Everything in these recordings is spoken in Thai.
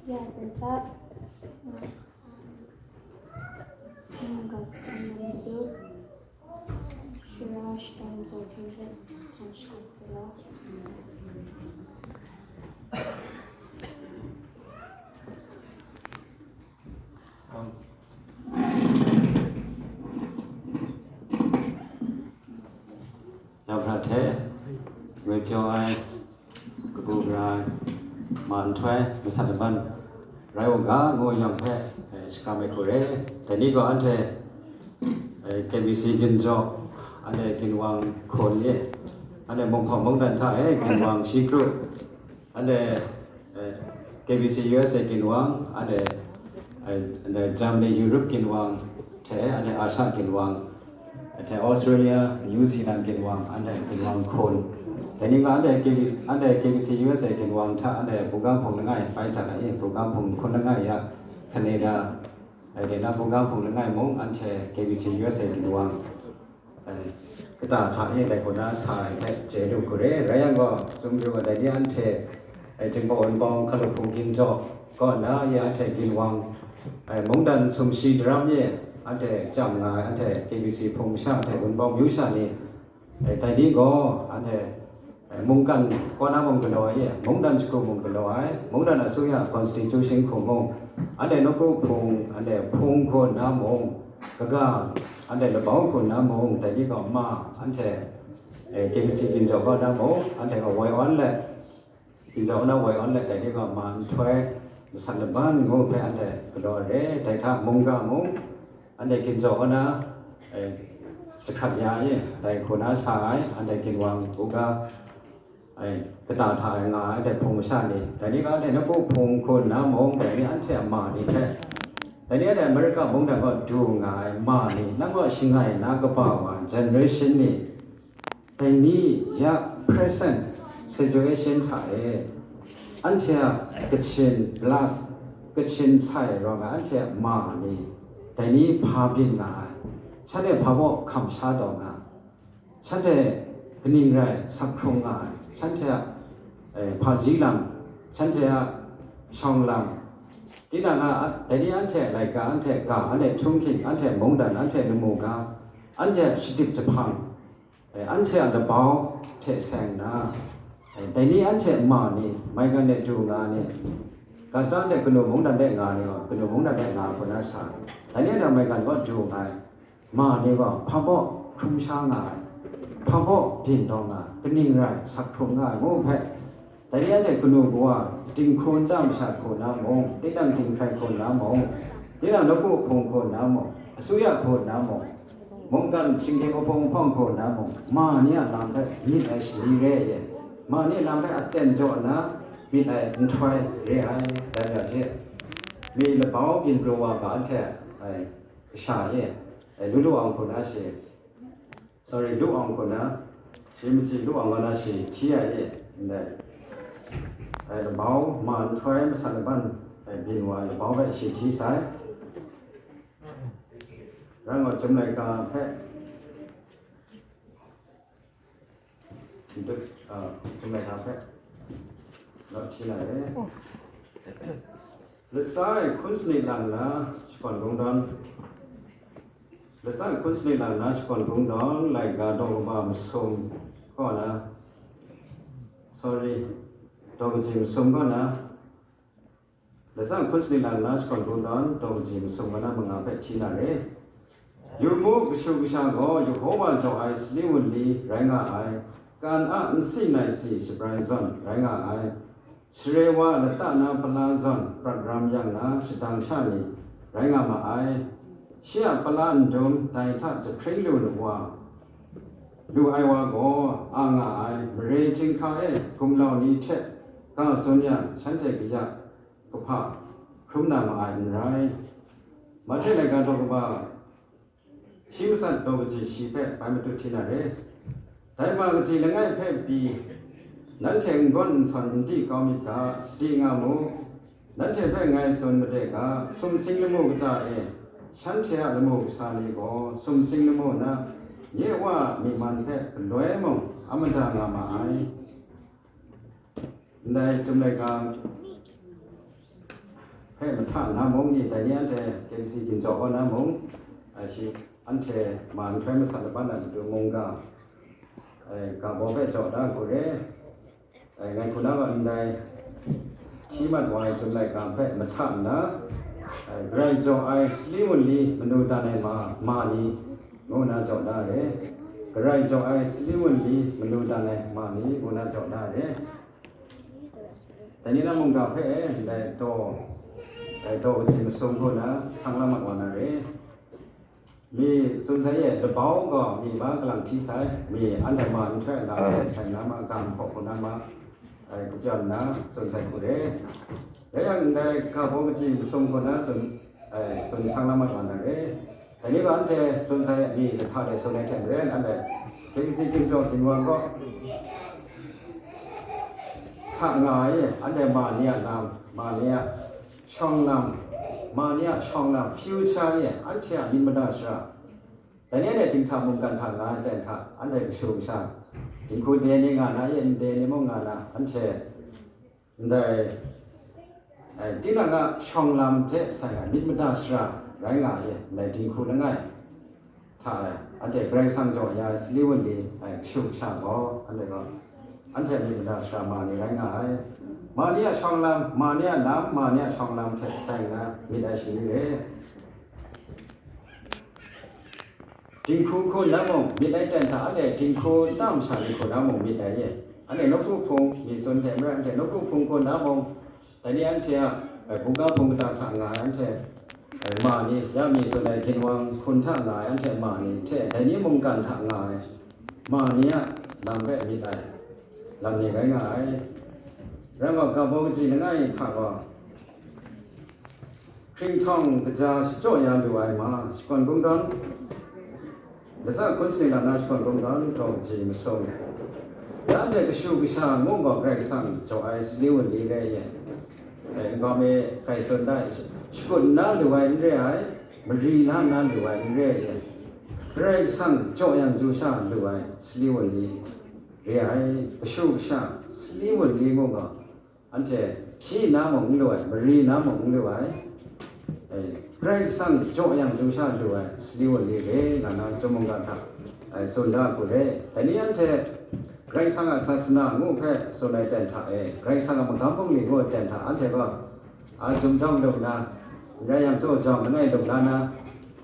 Ya tetap menggabungkan Shirash dan Zohir Sanskritlah Now Prate, with your eye, Gubra, Mantwe, Misataban, Rayoga, Go Young Pet, Skamekure, Tenigo Ante, KBC Ginjo, and a Kinwang Konye, and a Mongdan Tai, Kinwang Shikru, and a KBC USA Kinwang, and a Germany Europe Kinwang, and a Asha Kinwang. แต่ออสเตรเลียนิวซีแลนด์กินวางอันใดกินวางคนแต่นี่ก็อันใด KBC USA กินวางถ้าอันใดโปรแกรมผมง่ายไปจากไหนโปรแกรมผมคนง่ายอะแคนาดาไอ้เดี๋ยวนะโปรแกรมผมง่ายมงอันใด KBC USA กินวางก็ตาถ่ายได้คนน่าสายแค่เจดูกุเร่ไรยังก็สมบูรณ์ได้ที่อันใดไอ้จึงบอกอันบองขลุ่มกินจอก็น่าอย่าอันใดกินวางไอ้มงดันสมชีดรามเนี่ยอันเทจำงานอันเท KBC พงษ์ชาติเทบุญบองยุชานี่ไอ้นี้ก็อันเทมุงกันก็น่ามงกันด้วยมุงดันสกุลมุงกันด้วยมุงดันอาศัย Constitution ของมงอันเทนกพงอันเทพงคนน้ามงก็อันเทระเบ้าคนน้ามงแต่นี้ก็มาอันเทKBC กินจอก็น้ามงอันเทก็ไว้ออนแหละกินจอน่าไว้ออนแหละแต่นี้ก็มาช่วยสันบ้านงงไปอันเทก็ด้วยเร่แต่ถ้ามงก็มงอันใดกินจอนะจะขัดยาเนี่ยแต่คนอาสายอันใดกินวางอุกากระตาถ่ายงาอันใดพงชาตินี่แต่นี่ก็อันใดนักพงคนน้ำมองแต่นี่อันเทียมานี่แค่แต่นี่อันใดอเมริกามองแต่ก็ดูงายมานี่นั่นก็ชิงไงนักป่าวเจเนอเรชันนี่แต่นี่ยา present situation ถ่ายอันเทียกระชิน last กระชินใช่รองอันเทียมานี่แต่นี้พาบินงานฉันได้พาบอกคำชาดองานฉันได้กนิ่งไรสักครงงานฉันได้พาจีลังฉันได้ช่องลังที่นั่นแต่นี้อันเทรายการอันเทกาอันเทชุ่มขิงอันเทมงดันอันเทนโมกาอันเทสิติจพังอันเทอันเดบาวเทแสงนาแต่นี้อันเทมานี่ไม่กันเดดูงานนี่การสร้างเด็กคนหนุ่มมงดันได้งานนี่ก็คนหนุ่มมงดันได้งานคนนั้นสายแต่เนี่ยทำไมกันก็ดูไงมานี่ก็พะบ่คุ้มช้างายพะบ่ดินทองอ่ะเป็นนิ่งไรสักทงง่ายโง่แพ้แต่เนี่ยเด็กคนหนุ่มว่าจริงคนจ้ำชาคนน้ำมงที่นั่งจริงใครคนน้ำมงที่นั่งนกพงคนน้ำมงสุยะคนน้ำมงมงกันชิงเทพงพ่องคนน้ำมงมาเนี่ยลำได้ยิ่งไอ้สีเร่มาเนี่ยลำได้อัดเต็มจอนะมีไอ้ถอยเร่ไอ้แต่เนี่ยเช่มีระเบ้ากินกลัวบ้านแท้ไอ้ชาเนี่ยไอ้ลูกอ่างคนนั้นสิ sorry ลูกอ่างคนนั้นสิไม่ใช่ลูกอ่างคนนั้นสิเชี่ยเนี่ยเนี่ยไอ้ระเบ้ามันถอยมาสั่งบ้านไอ้บินว่าระเบ้าไปสิที่สายแล้วก็จำเลยการแพ้จำเลยการแพ้แล้วที่ไหนlet's say คุณสนิทหลังนะสปอนกงดอน let's say คุณสนิทหลังนะสปอนกงดอนไล่กาดองบามส่งก็นะ sorry ดองจิมส่งก็นะ let's say คุณสนิทหลังนะสปอนกงดอนดองจิมส่งก็นะมึงอาไปที่ไหนอยู่มุกชูกชาก็อยู่หัวจอไอส์ลิวันลีแรงไอการอ่านสิ่งไหนสิสปรายซอนแรงไอสเรวาและตานาพลาซอนโปรแกรมยังนะสตังชานีไรงามาไอเชียพลานดมไตทัดจะพริ้งลูนว่าดูไอวาโกอ่างไอเรจิงคาเอคุมเหล่านี้เท็ก็ส่วนใหญ่ฉันเทกิยะก็พาครุมนามาไอไรมาเทเลกันตกบ่าชิมสัตว์ตัวจีชีเปไปมาตุที่นั่นเลยแต่มาจีละไงเพ่ปีนั่นเชงก้นสันที่กามิกาสติงามูนั่นเชเพ่ไงส่วนมาเด็กาสมสิงละมูกจ่าฉันเชียละมูกสาลีก็สมสิงละมูนะเยว่ามีมันเพ่รวยมงอมันดางามาไอในจำเลยการ แพ้มาท่าน้ำมงนี่แต่นี้อันเทเกมซีกินจอกน้ำมงชิอันเทมันแพ้มาสันบ้านนั้นดูมงกากาบอกแพ้จอดได้กูเร่ไงคุณน้าอันใดที่มันวายจนรายการแพ้มาท่านะไกรจอไอสลีวันลีมนุษย์ตาในมานี่โง่น่าจอดได้เลยไกรจอไอสลีวันลีมนุษย์ตาในมานี่โง่น่าจอดได้เลยแต่นี้นะมงกาแพ้ได้โตจิมส่งคนนะสังละมากกว่านั้นเลยมีสนใจระเบ้าก็มีบ้างกำลังที่ใช้มีอันใดมาช่วยเราใส่น้ำมาการขอบคนนั้นมากุญแจนะสนใจคนเร่แล้วยังได้ข้าวพวกจิมส่งคนนะสนสังละมากกว่านั้นเลยแต่นี้ก็อันใดสนใจมีท่าใดสนใจแข่งเร่อันใดเกี่ยวกับกินจอกินวันก็ถ้าง่ายอันใดมาเนี่ยนำมาเนี่ยช่องนำมาเนี่ยช่องนำฟิวเจอร์เนี่ยอันที่มีมาได้ใช่แต่เนี่ยเนี่ยจึงทำมุมการทางงานแต่ถ้าอันใดก็สูงใช่จึงคุณเดนงานนะยันเดนมงงานนะอันเช่ได้ที่นั่นก็ช่องนำเทใส่มีมาได้ใช่ไรงานเนี่ยในจึงคุณนั่งไงถ้าอันเดไกรสังจอยาสลิวันดีสูงใช่ก็อันเดก็อันเทมีมาได้ใช่มาในไรงานมาเนี่ยช่องลำมาเนี่ยน้ำมาเนี่ยช่องลำเทใส่นะมีได้ชีวิตเลยจิงคูคนน้ำมงมีได้แต่ถ้าอะไรจิงคูน้ำใส่คนน้ำมงมีได้เนี่ยอันนี้นกลูกพงมีส่วนแถมด้วยอันนี้นกลูกพงคนน้ำมงแต่นี่อันเชียบุกก้าพงตาทางงานอันเชียมานี่ย่ามีส่วนใดคิดว่าคนท่างานอันเชียมานี่เท่แต่นี้มงการทางงานมาเนี่ยน้ำก็มีได้ลำนี้ไงง่ายแล้วก็กระบอกจีนง่ายถ้าว่าครึ่งท่องก็จะจ่อยางด้วยมาสกุลกงดันแต่ถ้าคนสิ่งนั้นสกุลกงดันเราจีนไม่ส่งแล้วเด็กชูกิชางงบอกใครสั่งจ่อยสลิวันดีเลยก็ไม่ใครสนได้สกุลนั้นด้วยเรื่อยมันรีนั้นด้วยเรื่อยใครสั่งจ่อยางจูชาด้วยสลิวันดีเรื่อยชูกิชาสลิวันดีงงอันเช่พี่น้ำมงด้วยบรีน้ำมงด้วยใครสั่งโจยังจูชาด้วยสลิวันลีเร่นั่นนะจมงกันทักส่วนด้านกูเร่แต่นี้อันเช่ใครสั่งศาสนางูแพ้ส่วนใดแต่ถ้าใครสั่งมังคับพงลีงูแต่ถ้าอันเช่ก็จุ่มจ้องดูนะใครยังโจจ้องมันได้ดูนะ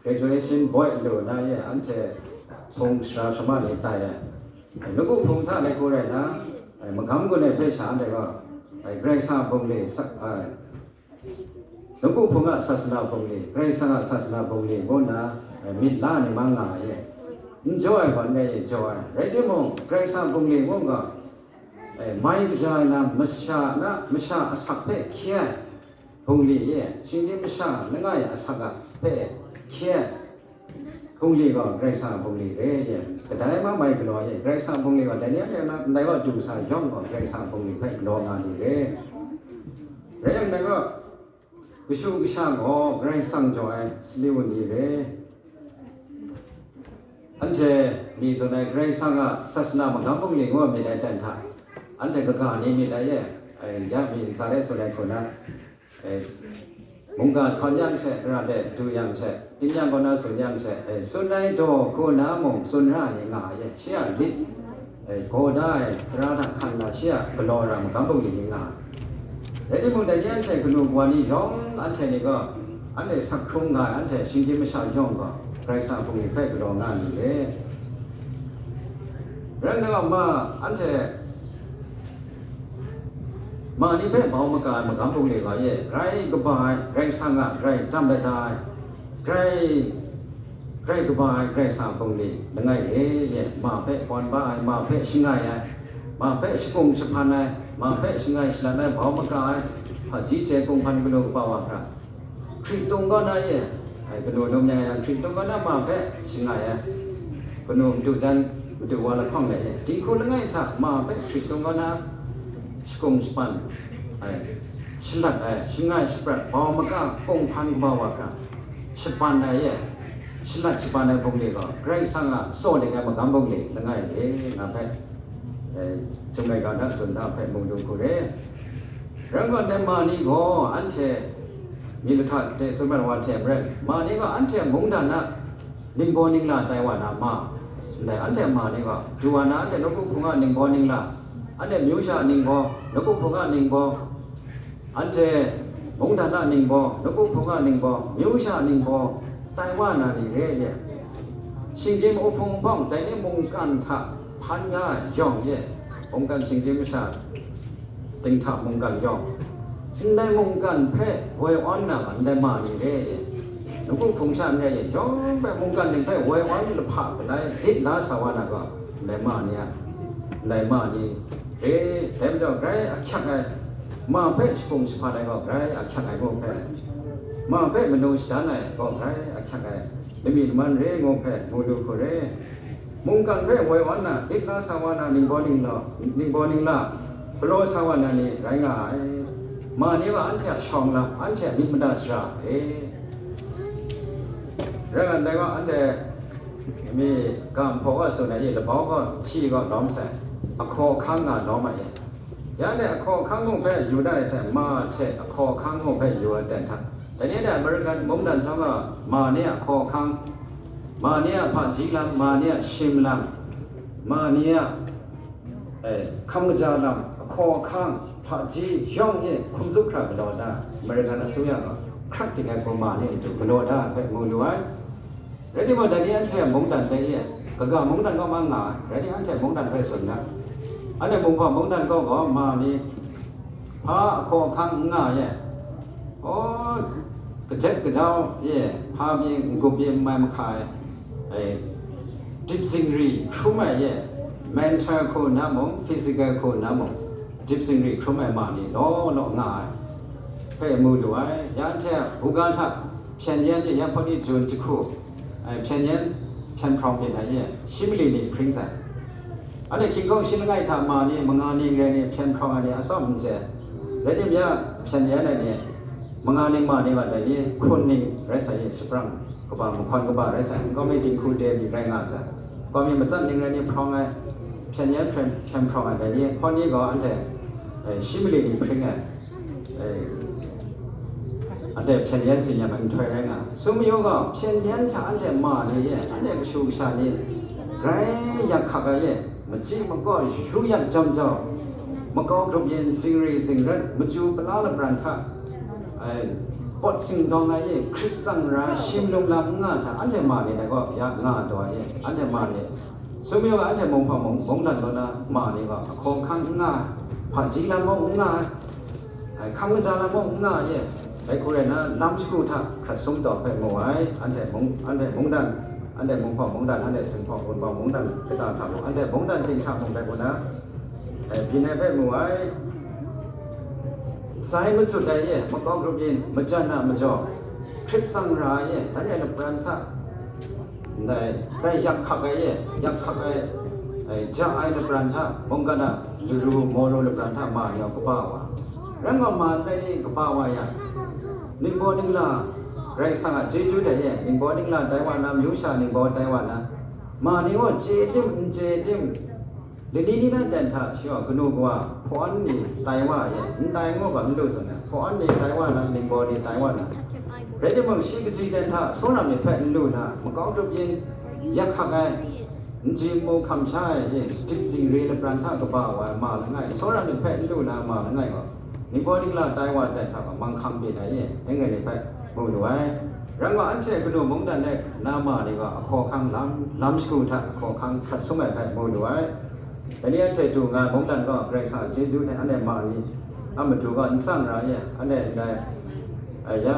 graduation boy ดูนะอันเช่พงศาสมาในไทยลูกพงท่าในกูเร่นะมังคับกูในเพศชาติก็ไกรซาพงลีสักลูกพงศ์ศาสนาพงลีไกรซาศาสนาพงลีก็น่ะมิดลาในมังงายจอยวันนี้จอยไรที่มองไกรซาพงลีก็ไม่กระจายนะไม่ชาสักเพ่เขี้ยพงลีสิ่งที่ไม่ชาไม่ง่ายสักเพ่เขี้ยพงลีก็ไกรซาพงลีเร่แต่ได้มาไม่ก็น้อยไกรซาพงลีก็แต่เนี้ยนะได้ว่าดูสายย่อมก็ไกรซาพงลีให้รองานนี่เร่ยังได้ก็กุศลกุศลก็ไกรซาจอยสลิวันดีเร่อันเจมีส่วนในไกรซาก็ศาสนาบางครั้งพงลีก็ไม่ได้แต่งท่าอันเจก็การนี้มีได้ยากมีสาระส่วนใดคนนั้นมุงกาทอนยังเสระเดดูยังเสติยังก็น่าสุนยังเสสุนได้โตโคน้ำมงสุนร่าอย่างง่ายเชื่อลิโคได้ตราทักขันนาเชื่อกลอรำกำปุยอย่างง่ายแต่ที่มุงแต่ยังเสกลุ่มวันนี้ย้อนอันเทนี่ก็อันเดสักครุ่งง่ายอันเทสิ่งที่ไม่ใช่ย้อนก็ใครสร้างพงนี้ใครกลองานนี่เลยเรื่องนั้นมาอันเทมานี่เป็นบ่าวมากายมาคำพงนี้ก็ไรก็บายไรสังกัดไรจำได้ไรก็บายไรสังพงนี้ยังไงมาเพ่ปอนบ่ายมาเพ่ชิงไงมาเพ่ชิกงสะพานไงมาเพ่ชิงไงสลัดได้บ่าวมากายพอจีเจกงพันกิโลบ่าวครับทริตรงก็ได้กระโดดลงยังทริตรงก็ได้มาเพ่ชิงไงกระโดดดูจันดูวันละข้องไหนที่คุณยังไงถ้ามาเพ่ทริตรงก็ได้สกุลสปันสลัดชิงไงสปรัดบ่าวมากายกงพันบ่าวครับสปันไหนสลัดสปันในพงนี้ก็ใครสั่งโซ่ยังไงมาคำพงนี้ยังไงนะเพ่จงในการทักษะเพ่มงดูกูเร่เรื่องก่อนแต่มานี่ก็อันเช่ มีลุทะเตสุบันวันเทมเรนมานี่ก็อันเทมงดันนะนิงโบนิงลาไต้หวันมาแต่อันเทมมานี่ก็จูวานะอันเทนกุพุงะนิงโบนิงลาอันเทมิวชานิงโบนกุพุงะนิงโบอันเทมงดันนะนิงโบนกุพุงะนิงโบมิวชานิงโบไต้หวันน่ะนี่เร่เย่สิงเจมโอพงบ้องแต่นี่มงกันทะพันญาย่องเย่มงกันสิงเจมชาติงทะมงกันย่องได้มงกันแพ้เวออนน่ะมันได้มานี่เร่หลวงปู่คงชาเนี่ยย่องแบบมงกันถึงแพ้เวออนละผักได้ติดลาสวรรค์ก็ได้มาเนี่ยได้มานี่เร่เต็มจอไกรอักชักไงมาแพ้สกุงสภาได้ก็ไกรอักชักไงงงแพ้มาแพ้มนุษย์ด้านไหนก็ไกรอักชักไงไม่มีมันเร่งงแพ้มูดูโคเร่มงกันแพ้เวออนน่ะติดลาสวรรค์นิงบอนิงละโปรสวรรค์นี่ไรงายมานี่ว่าอันเถอะช่องละอันเถอะนิมดาสระเรื่องใดก็อันเถอะมีการพอว่าส่วนไหนละบอกก็ที่ก็น้อมใส่อคอข้างก็น้อมมาอย่างนี้อคอข้างคงไปอยู่ได้แต่มาเถอะอคอข้างคงไปอยู่แต่ทันแต่นี้เนี่ยบริการมุมดันช่องก็มาเนี่ยคอข้างมาเนี่ยพระจีลำมาเนี่ยชิมลำมาเนี่ยคำจาลำคอข้างพระจีย่องเนี่ยคุมสุขคราบดอดาบริการสุยาครักที่ไงประมาณนี้ถูกดอดาไปมูลไว้แล้วที่ว่าเดี๋ยวนี้อันเทมุงดันไปเนี่ยก็มุงดันก็มาหนาแล้วที่อันเทมุงดันไปส่วนนะอันนี้มุงพอมุงดันก็มานี่พระคอข้างง่ายเนี่ยโอ้กระเจ็ดกระเจ้าเนี่ยพามีกุบเยี่ยมมาขายดิบซิงรีครุ่มเนี่ย mental โคน้ำมง physical โคน้ำมงดิบซิงรีครุ่มมานี่ล้อง่ายไปมูดูไว้ยันเทบุกันทับเพียงยันเนี่ยยังพอดีจุนจิคุเพียงยันเพียงพร้อมเป็นอะไรเนี่ยชิมิลีนี่พริ้งใส่อันนี้คิดก็ชิมง่ายทำมานี่มังงานนี่เรื่องนี้เพียงพร้อมอะไรอาซ้อมเจแล้วที่มีเพียงยันอะไรเนี่ยมังงานนี่มาเนี่ยว่าแต่นี่คนนี่ไรใส่สปรังก็บ่าคนก็บ่าไรใส่ก็ไม่ดิ้งคูเดนอีกไรงาซะก็มีมาสั่นนี่เรื่องนี้พร้อมไงเพียงยันเพียงพร้อมอะไรเนี่ยพอนี้ก็อันเดียชิมิลีนี่พริ้งไงอันเดียเพียงยันสิ่งอย่างมันถอยแรงอ่ะสมัยก็เพียงยันถ้าอันเดียมาเนี่ยอันเดียก็ชูชานี่ไรอยากขับอะไรมันจีมันก็รู้อยากจำเจ้ามันก็รบเย็นสิ่งรีสิ่งเรื่องมันจูเป็นอะไรบรันท่าปดสิ่งตรงไหนคริสสังราชิมลงลำง่าถ้าอันเดียมาเนี่ยก็อยากง่าตัวเนี่ยอันเดียมาเนี่ยสมัยก็อันเดียมองพอมองดันก็นะมาเนี่ยก็คงข้างง่าผ่านจีลำมองง่าคำกระจายลำมองง่าเนี่ยไอ้คนเรนะน้ำสกุลท่าขัดสมต่อไปมวยอันเดียมองดันอันเดียมองพอมองดันอันเดียถึงพอคนมองดันไปตามทำอันเดียมองดันจริงทำมองไปคนนะพี่นายไปมวยสายมันสุดใดเนี่ยมันก็รูปยินมันจันนะมันจ่อคริสสังรายเนี่ยท่านเนี่ยปรันท่าได้ยักขับเนี่ยยักขับจ้าไอ้เนี่ยปรันท่ามองกันนะดูโมโลเนี่ยปรันท่ามาเนี่ยก็บ้าวะแล้วก็มาได้นี่ก็บ้าวะอย่างนิมโบนิงลาไรสังอ่ะเจจูได้เนี่ยนิมโบนิงลาไต้หวันนะมิวชานิมโบไต้หวันนะมานี่ว่าเจจิมเดี๋ยวนี้นั่นแต่ถ้าเชื่อคุณดูว่าพอนนี่ไต้หวันเนี่ยไต้หวันแบบรู้สึกนะพอนนี่ไต้หวันนะนิมโบนี่ไต้หวันนะเรื่องที่มึงชี้ก็ชี้แต่ถ้าส่วนนั้นไม่แพ้รู้นะมันก็จบยินยักขับไงจีโมคำใช้เนี่ยจิตสิ่งเรื่องปรันท่าก็บ่าวมาแล้วไงส่วนนั้นไม่แพ้รู้นะมาแล้วไงก็นิมโบนี่ละไต้หวันแต่ถ้าก็บางคำเป็นอะไรเนี่ยยังไงไม่แพ้มูดูไว้รังว่าอันเช่คุณดูมองดันเนี่ยน้ามานี่ก็ขอข้างล้ำสกุลท่าขอข้างขัดสมัยแพ้มูดูไว้แต่นี่เจจูงานมองดันก็เกรงสารเจจูแต่อันเดียมานี่อันมาดูก็อันสั่งอะไรเนี่ยอันเดียได้ยา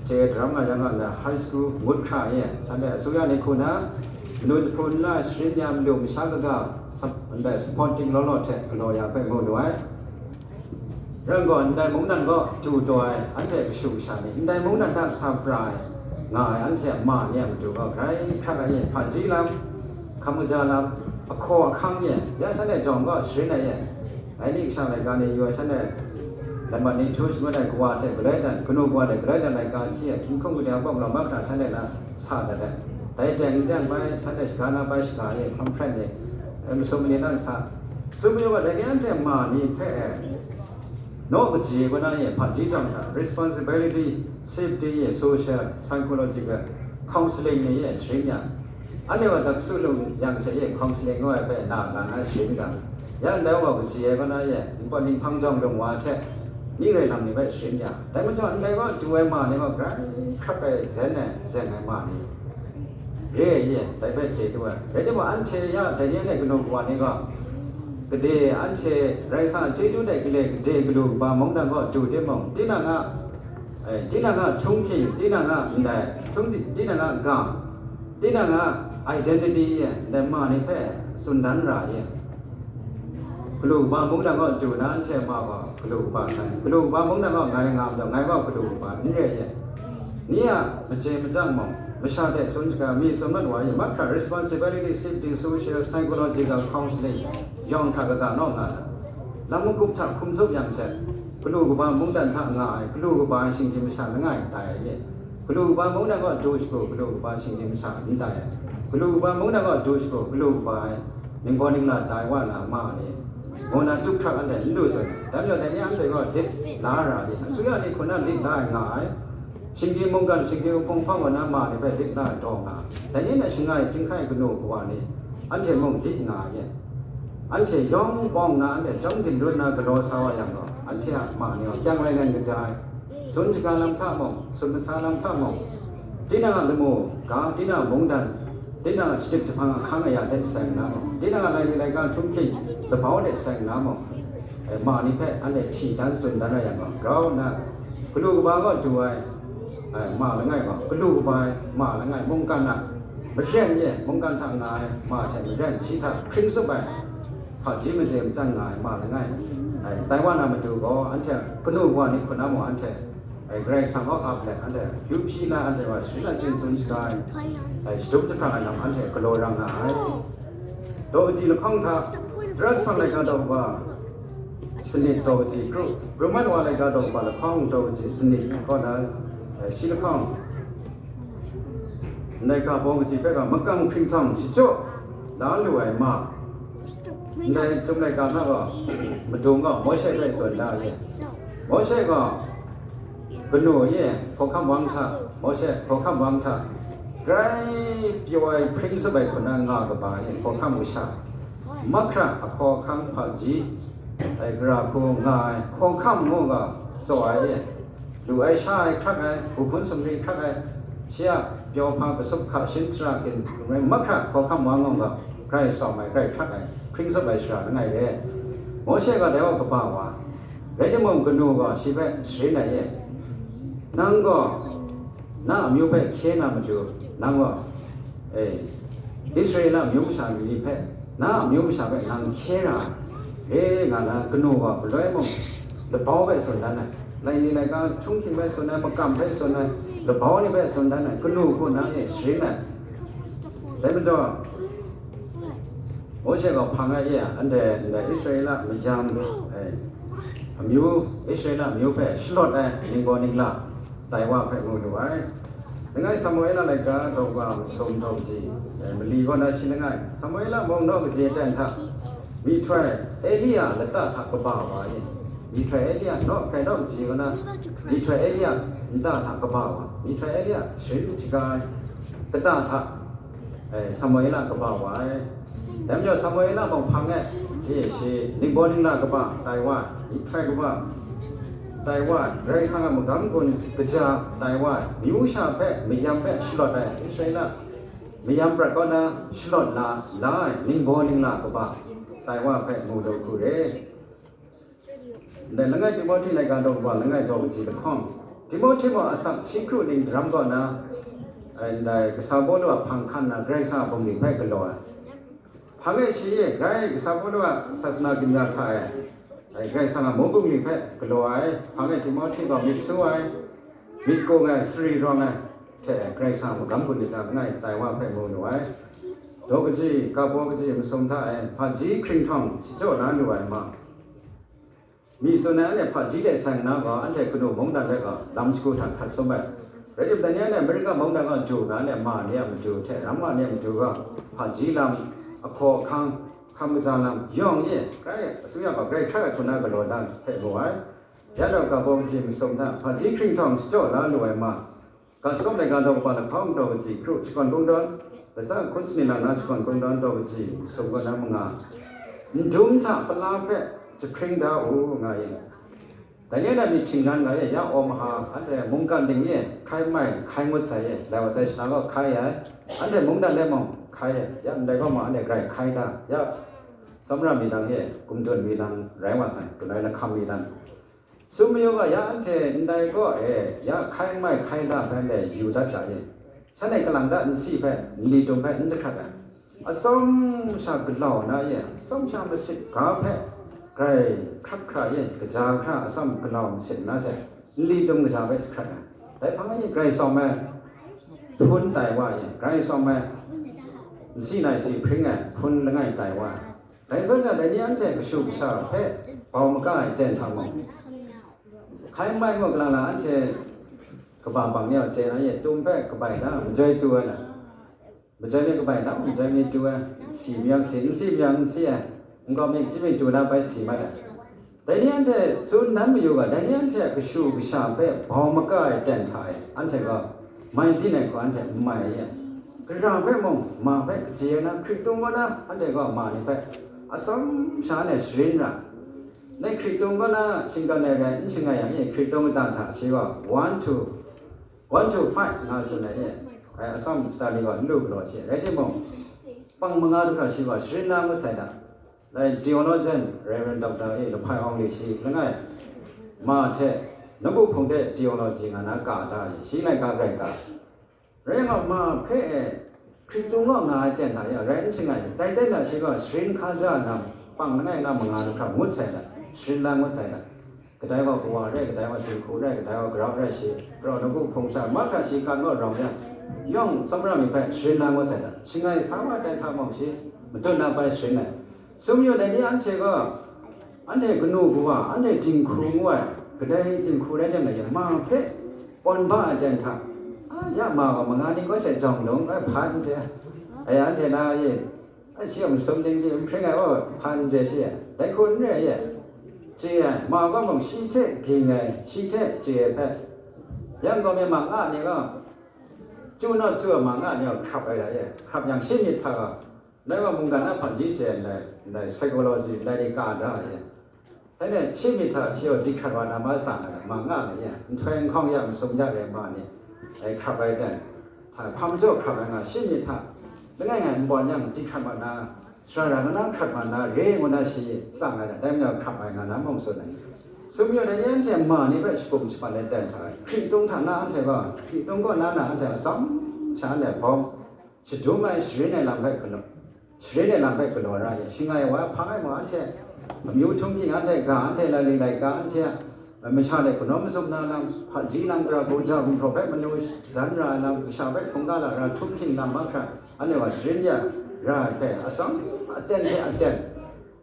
เจดรัมมาอย่างนั้นนะไฮสคูลวุฒิข่ายเนี่ยสันเดียสุยาในคุณนะดูจะพูดล่าสริยามดูมิชากะอันเดียสปอร์ติ้งล้อเทกลอยาไปมูดูไว้เรื่องก่อนได้มงดันก็จูตัวอันเทปชูชานี่ได้มงดันตั้งซาบรายงายอันเทปมาเนี่ยมันดูก็ไรข้าอะไรผ่านจีลำคำจาลำคอข้างเนี่ยยาฉันได้จองก็สิ่งไหนเนี่ยไอ้นี่ชาวรายการเนี่ยอยู่ฉันได้แต่วันนี้ทุกสิ่งได้กว่าเทปเลยดันคุณกว่าได้เลยดันรายการเชี่ยคิงคงกูเดียวบอกเราบ้างแต่ฉันได้นะซาได้แต่แจ้งไปฉันได้สการไปสการเนี่ยคำแฝงเนี่ยมันสมัยนั้นซาสมัยว่าได้เนี่ยอันเทปมานี่แพ้ no gji gona ye phaji jang da responsibility safety ye social psychological counseling ne ye shin ya ane wa dak su lu yang che ye counseling no be na na shin ga ya da wa gji ye gona ye bo ni phang jong dong wa the ni le lam ni be shin ya da ma jo ne wa du we ma ne wa gra khat be zen ne ma ni ye ye da be che tu wa re de ma an che ya da ye ne gno wa ni gaกเดอันเชไรซาเจจุได้กเลกเดกลูบามงดังก็จูเดมงตินางะตินางะชงคิตินางะได้ชงตินางะกาตินางะ identity ได้มาในแพ้สุนดันราเยกลูบามงดังก็จูนั้นเชมาก็กลูบาไงกลูบามงดังก็ไงงามจังไงก็กลูบานี่เรยนี่อ่ะมเจมจังมงมชาเดสุนจกามีสมบัติว่ามัก responsibility safety social psychological counseling ยองทากะนอกงานลำมุกุบฉักคุมซุบอย่างเช่นกลูกบามุงดันทางง่ายกลูกบาสิ่งที่ไม่ใช่ง่ายตายเนี่ยกลูกบามุงดันก็ดูสโกกลูกบาสิ่งที่ไม่ใช่นี่ตายกลูกบามุงดันก็ดูสโกกลูกบาหนึ่งบอนิ่งละตายว่านามาเนี่ยโมนาทุกทางอันเดียวรู้สึกแต่เมื่อแต่นี้อันเดียวก็เด็ดลาราเนี่ยสุดยอดนี่คนนั้นดิ้นได้ง่ายสิ่งที่มงกันสิ่งที่พงพังวันนั้นมาเนี่ยไปดิ้นได้ตรงอ่ะแต่นี่เนี่ยสิ่งง่ายจึงให้กลูกว่านี่อันที่มงดิ้นง่ายเนี่ยอันที่ย่อมป้องนะอันที่จ้องกินด้วยนะกระโดดสาวอย่างก็อันที่มาเนี่ยจังไรเงินกระจายสุนทรการลำท่ามองสุนทรลำท่ามองที่นั่งละโมกาที่นั่งมงดันที่นั่งสติจะพังข้างอะไรได้แสงน้ำที่นั่งอะไรในการทุ่มขี้กระเป๋าได้แสงน้ำมานี่แพ้อันที่ที่ดันสุนดันอะไรอย่างก็เรานะกลูกบ้าก็ดูไอ้มาแล้วไงก็กลูกบ้ามาแล้วไงมงกันนะไม่ใช่เนี่ยมงกันทางไหนมาแทนไม่ได้ชี้ทางขึ้นสุดไปพอจีมันเจมจังง่ายมาแล้วไงไต้หวันน่ะมันดูก็อันเถอะพนุว่านี่คนน้ำอันเถอะเกรกสังก็อัพเลยอันเถอะยูพีน่ะอันเถอะว่าสิละจินสุนสกายสตุปจะพากันอันเถอะกโลรังน่ะโตจีละข้องท่ารักฟังเลยก็ดอกว่าสนิทโตจีกรุ๊มันว่าเลยก็ดอกว่าละข้องโตจีสนิทก็นั้นสิละข้องในกาบงจีไปก็มักกังพิงทองสิโจลาลุไอ้มาในจุดในการนั้นก็มาดูก็ไม่ใช่ได้ส่วนได้ไม่ใช่ก็กนูเนี่ยพอคำวังท่าไม่ใช่พอคำวังท่าไกรปีไว้พิงสบายคนนั้นงากับบ่ายพอคำวิชามักคราพอคำพัจีไอ้กราบพงง่ายพอคำโมก็สวยดูไอ้ชายครักไอ้ผู้คนสมรีครักไอ้เชี่ยเปียวพาประสบข่าวชิ้นตรากินมักคราพอคำวังงก็ใครสอบไหมใครครักไอ้พิงสบายชาไงเนี่ยโมเช่ก็เดี๋ยวก็ป่าวว่าเดี๋ยวมึงกนูก็สิเปสิไหนเนี่ยนั่งก็น่ามีเปเขียนมาจูนั่งก็อิสราเอลมีมุสลิมเปน่ามีมุสลิมนั่งเขียนงานกนูก็รวยมึงระเบิดไปส่วนนั้นน่ะไรนี่ไรก็ชุ่มขิงไปส่วนนั้นประกำไปส่วนนั้นระเบิดนี่ไปส่วนนั้นน่ะกนูคนนั้นเนี่ยสิไหนแต่มันจะโอเช่ก็พังไอ้เนี่ยอันเดอิสราเอลไม่ยามมิวอิสราเอลมิวเพ่สลอตนิงบอนิงลาไต้หวันเพ่งูดูไอ้ยังไงสมัยนั้นเลยก็ดอกว่าสมดอกจีมันลีก็น่าชินยังไงสมัยนั้นมองดอกจีเต็นท่ามีทรายเอเลียละตาทักกบ่าวว่ามีทรายเอเลียนอกใครดอกจีก็นะมีทรายเอเลียตาทักกบ่าวมีทรายเอเลียชื่อจิกากตาทักสมัยนั้นกบ่าวว่าแต่เมื่อสมัยนั้นมองพังไงที่สินิงบอนิงลาก็บ่าไต้หวันอีกใครก็บ่าไต้หวันไรสังมันกำคนกระจาไต้หวันมิวชาเปไม่ยามเปสลอตอิสราเอลไม่ยามประกอบนะสลอตลานิงบอนิงลาก็บ่าไต้หวันเปมูดกูเรแต่ละไงที่บ่ที่ในการดอกบ่ละไงดอกจีละข้องที่บ่ที่บ่อาศัยสิครูนิงดรัมก็นะไอ้ได้กษาบ่ว่าพังคันนะไรสังบ่มีเปก็ลอยพังไอ้ชีไกรสาบดว่าศาสนากินยาไทยไอ้ไกรสังโมกุลิเพกลอยพังไอ้ที่มอที่ก็มิดสวยมิดโกงไอ้สรีรองไอ้แค่ไกรสังกำกุลิจามไงไต้หวันเพโมนไว้ดอกจีกาบกจีมันสมท่าไอ้พาจีคริงทองสิโจนั้นด้วยมามีส่วนนั้นเนี่ยพาจีได้สั่งนะก็อันเทกนูมงดันเลยก็ลำสกุลทางขัดสมัยเรื่องแต่เนี้ยเนี่ยอเมริกามงดันก็จูนะเนี่ยมาเนี่ยมันจูแท้รำว่าเนี่ยมันจูก็พาจีลำพอคำจาลำย่องเนี่ยใครสุยาบอกใครข้าคนนั้นก็โดนดันเห็นบ่อย ยาดอกกะบงจิมสมทะพะจิคริงทองสจอลาลวยมากะสกอมในการดอกปาละพองดอกจิครุชกอนบงดอนภาษาคุณสนิลานาชกอนบงดอนดอกจิสมกนามงาดุมทะปลาเพจะคริงดาอูงายแต่เนี่ยได้มีชิงงานไงยาอมหาอันเดมุงกันดิงเย่ใครไม่ใครงดใส่แล้วใส่ชนะก็ใครอันเดมุงดันเลมองใครยาอันใดก็มาอันเดไกรใครดายาสำหรับมีดังเย่กุมตนมีดังไรว่าใส่กุนไรนะคำมีดังสุมโยก็ยาอันเดอันใดก็ยาใครไม่ใครดาแพ้เดอยู่ดัดใจฉันในกำลังดันสีแพ้ลีตรงแพ้อันจะขัดสมชาติเหล่านั้นสมชาติสิกาแพ้ใครครับใครกระจายข้าสมกล่าวสินะเสลีตรงกระจายไปขัดแต่พังไอ้ใครสมแม่พ้นตายว่าใครสมแม่สีไหนสีพริ้งพ้นละไงตายว่าแต่ส่วนใหญ่ในนี้อันเทกชุบชาแพ้เป่ามก้าเต้นทางมองใครไม่ก็กลางอันเทกบาบางเนี่ยเจนะตุ้มแพ้กบายนะมันใจตัวนะมันใจไม่กบายนะมันใจไม่ตัวสีเมียงสีเมียงสีมันก็มีจิตวิญญาณไปสีมาแต่เนี่ยอันเทส่วนนั้นไม่อยู่กันแต่เนี่ยอันเทกชูกชาเป้พอมาก็เต้นไทยอันเทก็ไม่พี่ไหนก็อันเทไม่กระจายไปมองมาไปเจียนะคริตงก็นะอันเทก็มานี่ไปอาสมชาเนี่ยสินนะในคริตงก็นะสิงกันในเรื่องสิงกันอย่างนี้คริตงต่างๆชื่อว่า1 to 5นะส่วนเนี่ยอาสมสตาร์นี่ก็ลูกเราเชื่อได้ที่มองปังมังอาดุขชื่อว่าสินนะไม่ใช่นะใน theologian Reverend Dr. A ลพายองลีชีแล้วไงมาเทนบุพงเด theology งานกาได้ชีไลกาไรกาเรื่องมาเพ่คริสตุงงาเจนไหนเรนสิงไงแต่แต่ละชีก็สินข้าจานำปังไงนำงานครับมุดใส่ละสินลางมุดใส่ละก็ได้ว่าบัวได้ก็ได้ว่าจิคูได้ก็ได้ว่ากราวได้ชีเรานบุพงสามักชีการก็รองเนี่ยย่องสำหรับมีเพ่สินลางมุดใส่ละสิงไงสามารถได้ทำมองชีมันต้นนำไปสินไงสมอยู่ในนี้อันเชก็อันเดกนูบัวอันเดจิงครูว่าก็ได้จิงครูได้จังไหนมาเพ่ปอนบ้าจันทักยามาก็มางานนี้ก็ใส่จองลงไอ้พันเสียไอ้อันเดน่าไอ้เชื่อมสมจริงจริงเพียงไงว่าพันเสียแต่คนเนี่ยเจียมาก็มองชีเทกินไงชีเทเจียเพ่ยังก็มีมังงะนี่ก็จู่นอจู่มังงะเนี่ยขับอะไรขับอย่างชิมิทักแล้วก็มุงกันน่ะพันจีเจนใน psychology ในการได้แต่เนี่ยชิมิทักที่ว่าดิคัดว่านามาสั่งมังงะเนี่ยมันแทงข้องยามสมยาเรมานี่ไอ้ขับไปแต่ถ้าพามโจขับงานชิมิทักแล้วไงบ่อนยังดิคัดว่านาสระนั้นขับมานาเรื่องวันนั้นสิสั่งอะไรแต่ไม่เอาขับไปงานน้ำมงส่วนไหนสมอยู่ในนี้ที่มานี่เป็นสกุลสปาเลนเดนไทยคริตงฐานะอันเทว่าคริตงก็นั้นอันเทว่าซ้ำชาเนี่ยพร้อมสิดูไม่สิในลำไส้กันสิในลำไส้กันอะไรสิ่งไงว่าพายมาอันเทมีทุ่งที่อันเทกาอันเทลายลายกาอันเทไม่ใช่เลยคนน้องสมนาลำพันจีลำกระบุญจาบุญพระเพ็มนุษย์ดันราลำชาวเพ็คงกาลาทุ่งที่ลำบ้าครับอันนี้ว่าสิเนี่ยราเพ็อสัมอันเทอันเท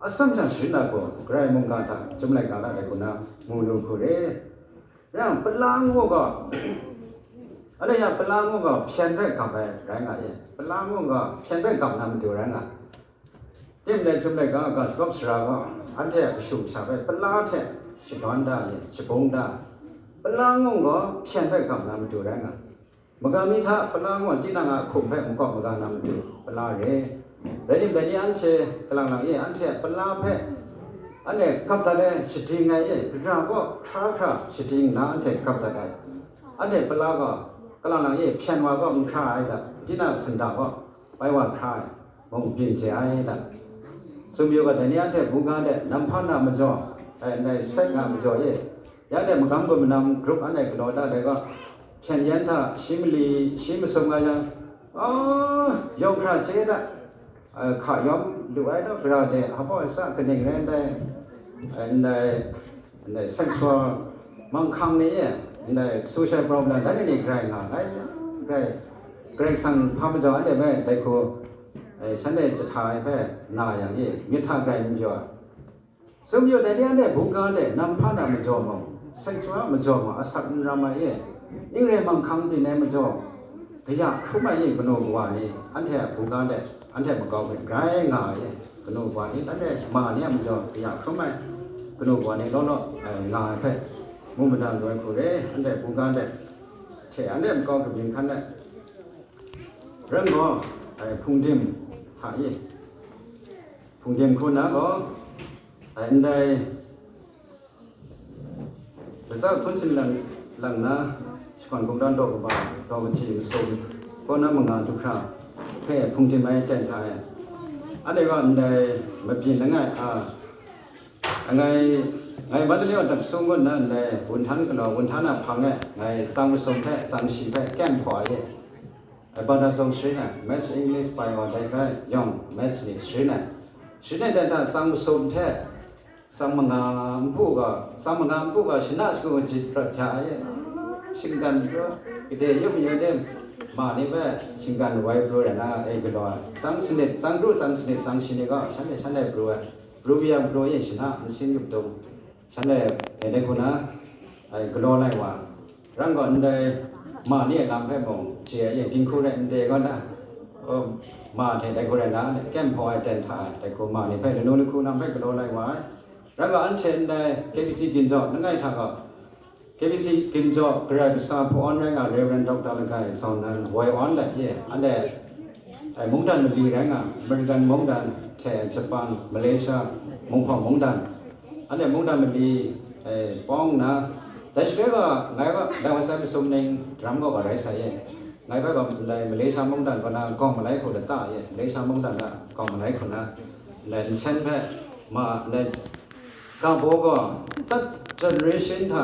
อสัมจังสินะก็ใครมุ่งการทำจำเลยการอะไรคนน่ะมูลูคุเร่ยังปลางงูก็อันนี้ยังปลางงูก็เพี้ยนไปกับอะไรแรงอะไรปลางงูก็เพี้ยนไปกับน้ำตัวแรงอ่ะเต็มเลยจำเลยก็สกปรกก็อันเทสูบชาไปปลาเทชิบอนได้ชิบงได้ปลางงูก็เพี้ยนไปกับน้ำตัวแรงอ่ะมันก็มีท่าปลางงูที่นั่งคุมไปมันก็มันก็น้ำตัวปลาเร่แล้วที่เป็นอันเทกลางหลังอันเทปลาเพอันนี้กับตาเลยสิทิงไงเราก็ข้าสิทิงนะอันเทกับตาได้อันเทปลาก็กลางหลังเพียนว่าก็มันคลายละที่น่าสันดาก็ไปว่าคลายมองเปลี่ยนใจละสมอยู่กับแต่นี้อันเทบุกอันเทน้ำพันน้ำมันจ่อในเซ็กน้ำมันจ่อยันเทมันกำก็มันนำกรุ๊ปอันเทกระโดดได้ก็เพียนยันท่าชิมสมกันยังยอมคลายเจได้ขายอมดูไว้แล้วเราเดี๋ยวเขาบอกว่าสักหนึ่งเรื่องใน sexual บางครั้งนี้ใน social problem นั่นนี่ใครงานใครสั่งพาไปจอดได้ไหมได้ครูฉันได้จะถ่ายไปหน้าอย่างนี้มีทางใครมีจ่อสมอยู่ในนี้เนี่ยบุกการเนี่ยนำผ้าหน้ามาจ่อมั้ง sexual มาจ่อมั้งอาศัยรามายิ่งเรื่องบางครั้งที่ไหนมาจ่อขยะขึ้นมายิ่งกโนกว่านี้อันเถอะบุกการเนี่ยอันเทมันก็เป็นไกลง่ายกนูกว่านี้ตั้งแต่มาเนี่ยมันจะอยากเข้ามา กนูกว่านี้ล้อง่ายเพ่ มุมดันด้วยคนเร่อันเดบุกันเดเชอันเดมก็กระบินคันเดเรื่องก็ไอ้พุงทิมถ่ายพุงทิมคนนะก็อันใดภาษาคนสิลังลังนะสกอนคงดันดอกบ่าดอกทีมส่งก็นั้นมึงงานทุกคราวแค่พุงทิมไม่แต่งถ่ายอันใดก็อันใดมาเปลี่ยนยังไงไงบัดเลียวดักส่งกันนั่นเลยวันทันก็รอวันทันน่ะพังไงสร้างส่งแท้สร้างชีแท้แก้มพอไอ้บัดส่งชื่อน่ะ match English ไปว่าได้ก็ย่อม match นี่ชื่อน่ะแต่ถ้าสร้างส่งแท้สร้างมังงามผู้ก็ชนะสกุลจิตประจายชิงกันก็กิเดยมเดมมานี่แม่ชิงกันไว้โปรนะไอ้ก็รอสร้างสนิทสร้างรู้สร้างสนิทสร้างชินก็ฉันได้โปรรูเบียโปรยังชนะมันสิงยุบตรงฉันได้ได้คนนะไอ้กรอไล่ว่ารังก่อนได้มาเนี่ยลำให้มองเชียอย่างทิ้งคู่ได้เดก็นะมาเทได้คนนะแก้มพอไอ้แตนถ่ายแต่คนมาเนี่ยให้โน่นคู่นำให้กรอไล่ว่ารังก่อนอันเช่นได้ KBC กินจอนั่งไงท่าก็ KBC กินจอกระดุษาผู้อ่อนแรงอ่ะเรเวนดอกตาลังไก่สอนนั้นไว้อ่อนแหละเนี่ยอันเดไอ้มุงดันมันดีแรงอ่ะอเมริกันมุงดันแถบญี่ปุ่นมาเลเซียมุงดันอันเดมุงดันมันดีป้องนะแต่ช่วยก็ไงว่าได้ว่าใช้ไปส่งในดรัมก็อะไรใส่ไงว่าก็ในมาเลเซียมุงดันก็น่ากองมาไล่คนละตามาเลเซียมุงดันน่ะกองมาไล่คนน่ะในเส้นแพมาในก้าวโบก็ตัดเจเนอเรชั่นท่า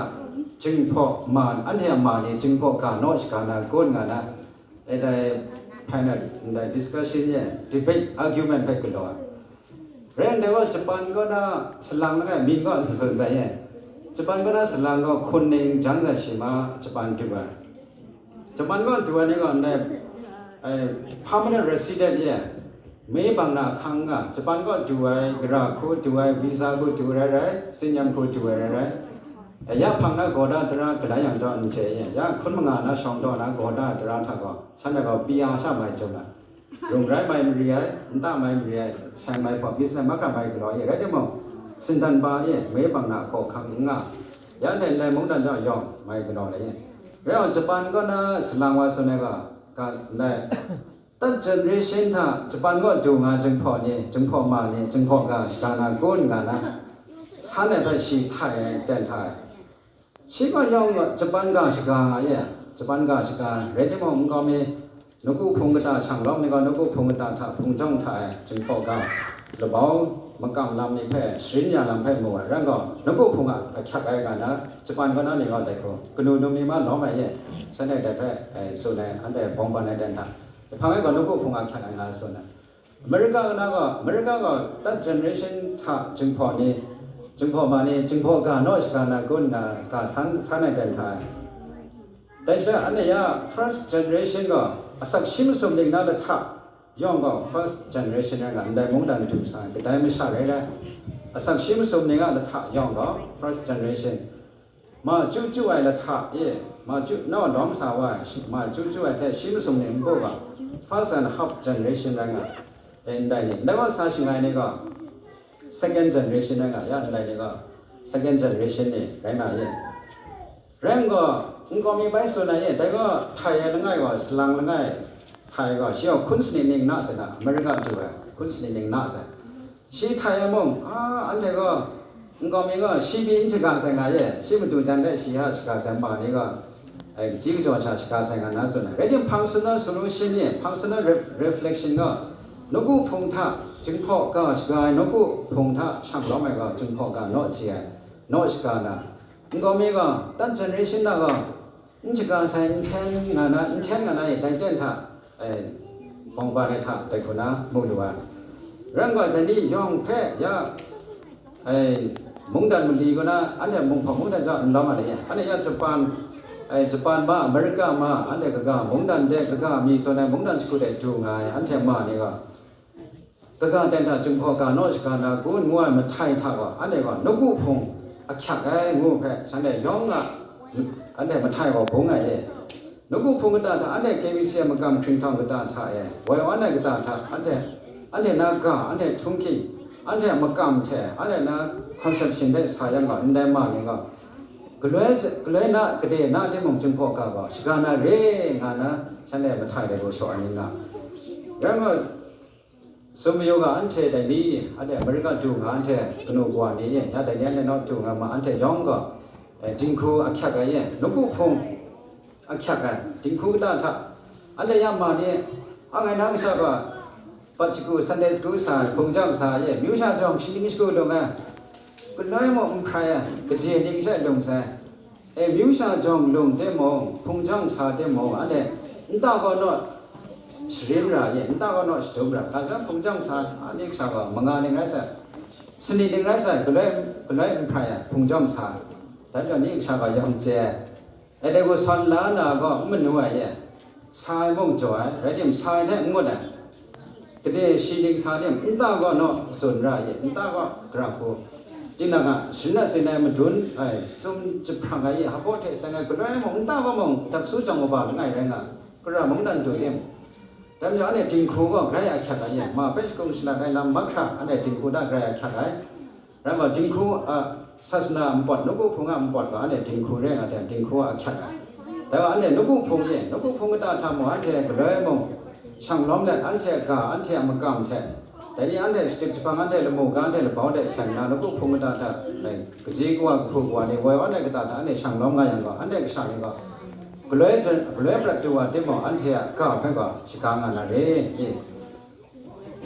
จึงพอมาอันที่มาเนี่ยจึงพอการนอชการนะก้นกันนะได้ภายในได้ discussion เนี่ย debate argument ไปกันแล้วเรื่องเดียวว่าญี่ปุ่นก็น่าสลังแล้วก็มีก็สนใจญี่ปุ่นก็น่าสลังก็คนหนึ่งจังใจใช่ไหมญี่ปุ่นตัวญี่ปุ่นก็ตัวนี้ก็ในpermanent resident เนี่ยไม่บางนาครั้งอ่ะญี่ปุ่นก็ตัวกราฟก็ตัววีซ่าก็ตัวอะไรสินยามก็ตัวอะไรยาพังนะกอดาตระกระไรอย่างจอนเฉยยาคนมังงานะช่องดอนะกอดาตระทักก็ฉันเลยก็ปีอาชาไม่จบละโรงแรมไม่มีอะไรตั้งไม่มีอะไรใช้ไม่พอบิสเนสมากกับไม่กลัวอย่างไรที่มั่งสินทันบาไม่บางนาขอขังงายาในมุงดันจะยอมไม่กลัวเลยแล้วญี่ปุ่นก็น่าสลางว่าส่วนนี้ก็ได้ตั้งเจเนอเรชั่นท่าญี่ปุ่นก็ดูงานจึงพอเนี่ยจึงพอมาเนี่ยจึงพอการสการก้นกันนะฉันเลยไปชี้ไทยเดินไทยชีก็ยองญี่ปุ่นก็สการญี่ปุ่นก็สการเรื่องที่มั่งก็มีนกุพงกตาช่างล้อมนี่ก็นกุพงกตาท่าพงจ้องไทยจึงพอกันระเบ้ามากำลำนี่แพ้สินยาลำแพ้หมดแล้วก็นกุพงอ่ะชักไอ้กันนะญี่ปุ่นก็นั่นนี่ก็ได้ก็กนูนมีมาล้อมไปฉันได้แพ้ส่วนไหนอันใดบองบันในเดินทางพังไอ้ก็นกุพงอ่ะชักไอ้กันส่วนนั้นอเมริกาก็ตั้งเจเนอเรชั่นท่าจึงพอนี่จึงพอมานี่จึงพอการนอชการนะกุนการสันในเดินทางแต่เชื่ออันนี้ยา first generation ก็สักชิมสมดิ่งนั่นแหละท่ายองก็ first generation นั่นกันได้มองดันถูกสายแต่ได้ไม่ใช่เลยสักชิมสมดิ่งนั่นแหละท่ายองก็ first generation มาจู่ๆไอ้ละท่ามาจู่นอกล้อมสาวมาจู่ๆไอ้แต่ชิมสมดิ่งพวกก็ first and half generation นั่นกันได้เนี่ยแล้วว่าสาชิงไอ้นี่ก็ second generation นั่นกันได้เนี่ยก็ second generation นี่ได้มาเรื่องก็ก็มีใบส่วนไหนแต่ก็ไทยละง่ายกว่าสลังละง่ายไทยก็เชี่ยวคุณสนิทหนึ่งน่าสินะอเมริกาจู่คุณสนิทหนึ่งน่าสิชีไทยมั่งอันเดียวก็มีก็ชีบินชิกาสังกัดชีบุตรจันทร์ชีหาชิกาสังบานี่ก็จีบจอชาชิกาสังกัดน่าสนเรื่องพังสุนัข solution เนี่ยพังสุนัข reflection ก็นกุพงท่าจึงพอก็ชิกานกุพงท่าช่างล้อมไปก็จึงพอก็นอชิกานะก็มีก็ตั้ง generation น่ะก็ชิกาสังอินเทนงานได้เจนท่าบองบาร์ท่าแต่คนน่ะมุ่งดูว่าเรื่องก็แต่นี่ยองแพ้ยามุงดันมันดีก็นะอันนี้มุงดันจะล้อมอะไรอันนี้ญี่ปุ่นมาอเมริกามาอันนี้ก็มุงดันเด็กก็มีส่วนในมุงดันสกุลได้ดูง่ายอันนี้มานี่ก็แต่ถ้าจึงพอการนอชการนะกูงัวมันไทยท่าว่าอันนี้ก็นกุพงอักขระงูแพ้ฉันได้ยองละอันนี้มันไทยว่าพงไงนกุพงก็ตาท่าอันนี้ KBC มันกำถึงทางก็ตาท่าไว้อันนี้ก็ตาท่าอันนี้นากาอันนี้ทุ่งขี้อันนี้มันกำแท้อันนี้นะconception ได้สายังก็อันใดมานี่ก็ กเลยนะกระเดนะที่มงจึงพอกก็สกานาเรงานะฉันเนี่ยมาถ่ายได้ก็สอนนี่นะแล้วก็สมโยกอันเทได้นี้อันเดียอเมริกาจูงอันเทกนูกว่านี้เนี่ยยาแต่เนี่ยเนี่ยนอกจูงมาอันเทยองก็จิงคูอักขะกันเนี่ยนกุพงอักขะกันจิงคูตาทะอันเดียมาเนี่ยอันไงนักศึกษาปัจจุบันซันเดย์สคูลสายคงจำสายมิวชาจอมชิลิงสคูลลงอ่ะก็น้อยมองใครอ่ะก็เจนิงใช่ลงใช่มิวชาจอมลงเดมองคงจำสายเดมองอันเดียนี่ตาก็นอสเรียมระเนี่ยนี่ตาก็นอสตูบระข้าจะคงจำสายอันนี้สักว่ามังงานยังไงสักสนิทยังไงสักก็เลยใครอ่ะคงจำสายแต่ตอนนี้สักว่ายังเจเด็กก็สอนล้านอ่ะก็มันหน่วยเนี่ยสายมองจ่อยแล้วเดี๋ยวสายเนี่ยงดอ่ะก็ได้ชีลิงสาเนี่ยอินตาก็เนาะส่วนไรอินตาก็กราฟที่นั่นอ่ะสิ่งนั้นสิ่งนั้นมันดุนสมจะพังไงฮับโบเทสังเกตก็ได้มองอินตาก็มองจับสู้จังหวะไงไรงอ่ะก็เรามองดันตัวเองแต่เนี่ยอันนี้ทิ้งคู่ก็ใครอยากขัดอะไรมาเป็นกงศิลาไงนำมักขะอันนี้ทิ้งคู่ได้ใครอยากขัดอะไรแล้วก็ทิ้งคู่ศาสนาปอดนกุพงอ่ะปอดก็อันนี้ทิ้งคู่เรื่องอะไรทิ้งคู่ขัดแต่ว่าอันนี้นกุพงเนี่ยนกุพงก็ตาทำว่าอันนี้ก็เลยมองช่างล้อมเนี่ยอันเทกาอันเทอมกามเทแต่นี่อันเทสติกฟังอันเทละโมกอันเทละบ่าวเดสันนาแล้วก็พงกตาตาเลยกจีกว่าพวกว่านี่ว่าอันเทกตาตาอันเทช่างล้อมก็ยังก็อันเทกช่างนี่ก็กลอยประตูว่าที่บ่อันเทก็เพิ่นก็สิกางานอะไรนี่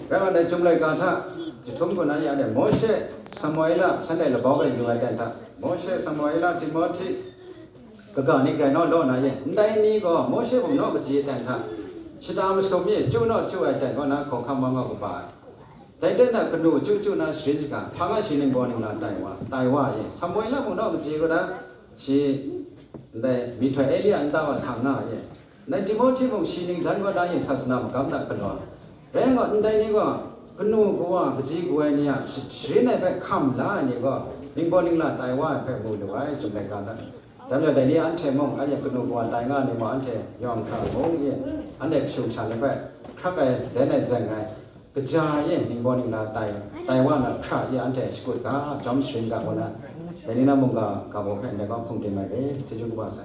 แล้วมันจุ่มเลยกันถ้าจะทุ่มคนนั้นอย่างเดียวโมเสสสมัยละฉันได้ละบ่าวไปอยู่ไว้แต่ถ้าโมเสสสมัยละทิโมธีก็นี่ไกลนอดนะยังได้นี่ก็โมเสสผมนอกก็จีแต่ถ้าชิดามสมยจู่นอจู่ไอ้แต่ก็นะของคำมังก็บ่าแต่เด็กน่ะกนูจู่นะสิจกันพังอ่ะสินิบ่นี่ล่ะไต้หวันยังสมัยละผมนอกก็จีก็ได้สิได้มีถอยเอเลียนตาว่าสังนายังในทิโมธีผมสินิจันก็ได้ศาสนามกำนักเป็นว่าแรงก็ได้นี่ก็กนูก็ว่ากจีก็ไอ้เนี่ยสิในไปคำละนี่ก็นิบ่นี่ล่ะไต้หวันไปบ่ด้วยจุดในการนั้นแต่เดี๋ยวนี้อันเทมงอันนี้กนูกว่าไต้งานนี่มาอันเทยอมข้าวมงยังอันเด็กสูงชันเลยไปข้าไปเจนในจังไงกระจายนิบ่นี่ล่ะไต้หวันน่ะข้าอันเทสกุลกาจอมสิงกับคนน่ะแต่นี่นะมึงก็บ่เห็นได้ก็คงได้มาเด้จะจุกว่าซะ